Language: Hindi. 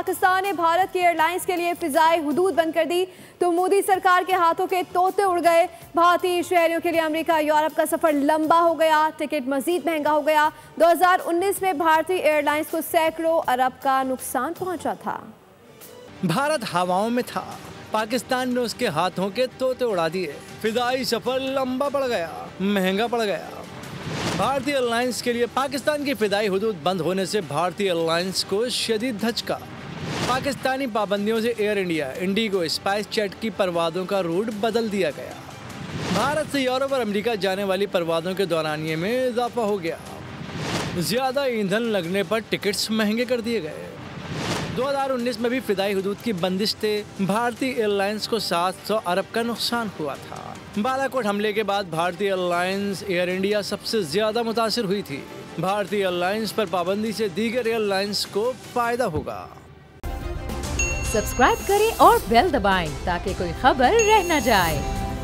पाकिस्तान ने भारत की एयरलाइंस के लिए फिजाई हुदूद बंद कर दी तो मोदी सरकार के हाथों के तोते उड़ गए। भारतीय शहरियों के लिए अमेरिका यूरोप का सफर लंबा हो गया, टिकट मजीद महंगा हो गया। 2019 में भारतीय एयरलाइंस को सैकड़ों अरब का नुकसान पहुंचा था। भारत हवाओं में था, पाकिस्तान ने उसके हाथों के तोते उड़ा दिए। फिजाई सफर लंबा पड़ गया, महंगा पड़ गया। भारतीय एयरलाइंस के लिए पाकिस्तान की फिदाई हुदूद बंद होने से भारतीय एयरलाइंस को शदीद धचका। पाकिस्तानी पाबंदियों से air India, Indigo, spice jet की परवाज़ों का रूट बदल दिया गया। भारत से यूरोप और अमेरिका जाने वाली परवाज़ों के दौरानिये में इजाफा हो गया। ज़्यादा ईंधन लगने पर टिकट्स महंगे कर दिए गए। 2019 में भी फिदाई हुदूद की बंदिश से भारतीय एयरलाइंस को 700 अरब का नुकसान हुआ था। बालाकोट हमले के बाद भारतीय एयरलाइंस, एयर इंडिया सबसे ज्यादा मुतासिर हुई थी। भारतीय एयरलाइंस पर पाबंदी से दीगर एयरलाइंस को फायदा होगा। सब्सक्राइब करें और बेल दबाएं ताकि कोई खबर रह न जाए।